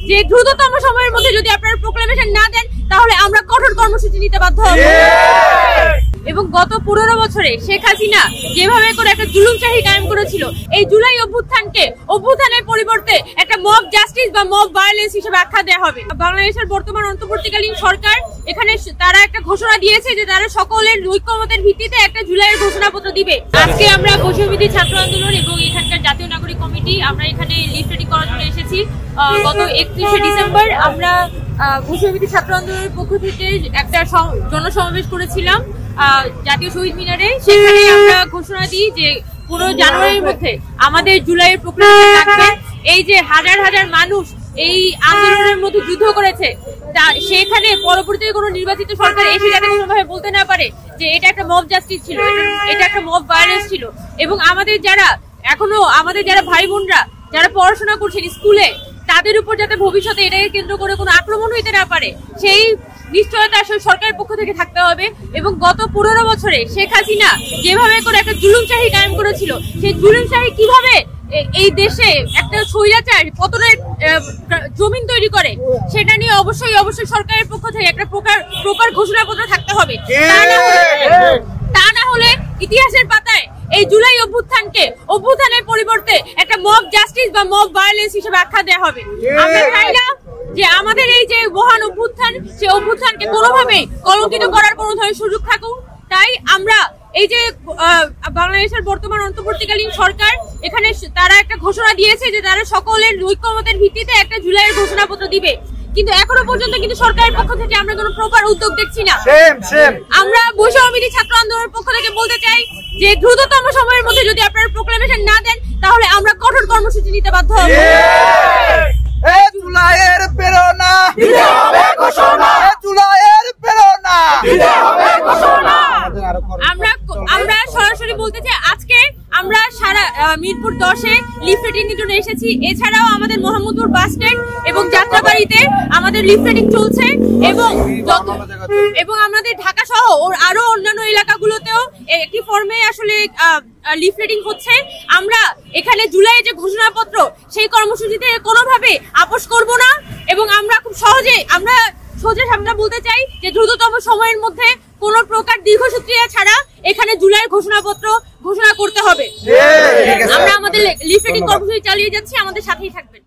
যে দ্রুততম সময়ের মধ্যে যদি আপনারা প্রোক্লামেশন না দেন তাহলে আমরা কঠোর কর্মসূচি নিতে বাধ্য হব। এবং গত 15 বছরে শেখ হাসিনা যেভাবে করে একটা জুলুমশাহী কায়েম করেছিল, এই জুলাই অভ্যুত্থানের পরিবর্তে একটা মব জাস্টিস বা মব ভায়োলেন্স হিসেবে আখ্যা দেওয়া হবে। বাংলাদেশের বর্তমান অন্তর্বর্তীকালীন সরকার এখানে তারা একটা ঘোষণা দিয়েছে যে তারা সকলের ঐক্যমতের ভিত্তিতে একটা জুলাইয়ের ঘোষণাপত্র দিবে। আজকে আমরা বৈষম্যবিরোধী ছাত্র আন্দোলন এবং এখানকার জাতীয় নাগরিক কমিটি আমরা এখানে লিফলেটিং করার জন্য এসেছি। গত 31শে ডিসেম্বর আমরা বৈষম্যবিরোধী ছাত্র আন্দোলনের পক্ষ থেকে একটা জনসমাবেশ করেছিলাম জাতীয় শহীদ মিনারে। সেখানে আমরা ঘোষণা দিই যে 15 জানুয়ারির মধ্যে আমাদের জুলাইয়ের প্রোগ্রাম থাকবে। এই যে হাজার হাজার মানুষ এই আন্দোলনের মধ্যে যুদ্ধ করেছে, সেখানে পরবর্তীতে কোনো নির্বাচিত সরকার এসে যাতে কোনোভাবে বলতে না পারে যে এটা একটা মব জাস্টিস ছিল, এটা একটা মব ভায়োলেন্স ছিল। এবং আমাদের যারা ভাই বোনরা যারা পড়াশোনা করছেন স্কুলে, তাদের উপর যাতে ভবিষ্যতে এটাকে কেন্দ্র করে কোনো আক্রমণ হইতে না পারে সেই নিশ্চয়তা আসলে সরকারের পক্ষ থেকে থাকতে হবে। এবং গত 15 বছরে শেখ হাসিনা যেভাবে করে একটা জুলুমশাহী কায়েম করেছিল, সেই জুলুমশাহী কিভাবে এই দেশে একটা স্বৈরাচার পতনের জমিন তৈরি করে, সেটা নিয়ে অবশ্যই সরকারের পক্ষ থেকে একটা প্রকার ঘোষণাপত্র থাকতে হবে। তা না হলে ইতিহাসের পাতায় এই জুলাই অভ্যুত্থানের পরিবর্তে একটা মব জাস্টিস বা মব ভায়োলেন্স হিসেবে আখ্যা দেওয়া হবে। আমরা চাই না যে আমাদের এই যে মহান অভ্যুত্থান, সেই অভ্যুত্থানকে কোনোভাবেই কলঙ্কিত করার কোনো ধরনের সুযোগ থাকুক। তাই আমরা এই যে বাংলাদেশের বর্তমান অন্তর্বর্তীকালীন সরকার এখানে তারা একটা ঘোষণা দিয়েছে যে তারা সকলের ঐক্যমতের ভিত্তিতে একটা জুলাইয়ের ঘোষণাপত্র দিবে, কিন্তু এখনো পর্যন্ত কিন্তু সরকারের পক্ষ থেকে আমরা কোনো প্রপার উদ্যোগ দেখছি না। আমরা বৈষম্যবিরোধী ছাত্র আন্দোলনের পক্ষ থেকে বলতে চাই যে দ্রুততম সময়ের মধ্যে যদি আপনারা প্রোক্লামেশন না দেন তাহলে আমরা কঠোর কর্মসূচি নিতে বাধ্য হব। জুলাইয়ের প্রেরণা দিতে হবে ঘোষণা, জুলাইয়ের প্রেরণা দিতে হবে ঘোষণা। আমরা সরাসরি বলতে চাই, আজকে আমরা সারা মিরপুর 10-এ লিফলেটিং এর জন্য এসেছি। এছাড়াও আমাদের মোহাম্মদপুর বাস স্ট্যান্ড এবং যাত্রাবাড়িতে আমাদের লিফলেটিং চলছে এবং আমাদের ঢাকা সহ আরো অন্যান্য এলাকাগুলোতেও একটি ফর্মে আসলে লিফলেটিং হচ্ছে। আমরা এখানে জুলাই যে ঘোষণাপত্র, সেই কর্মসূচিতে কোনোভাবে আপোষ করব না এবং আমরা খুব সহজে আমরা বলতে চাই যে দ্রুততম সময়ের মধ্যে কোনো প্রকার দীর্ঘসূত্রিতা ছাড়া এখানে জুলাইয়ের ঘোষণাপত্র ঘোষণা করতে হবে। আমরা আমাদের লিফলেটিং কর্মসূচি চালিয়ে যাচ্ছি, আমাদের সাথেই থাকবেন।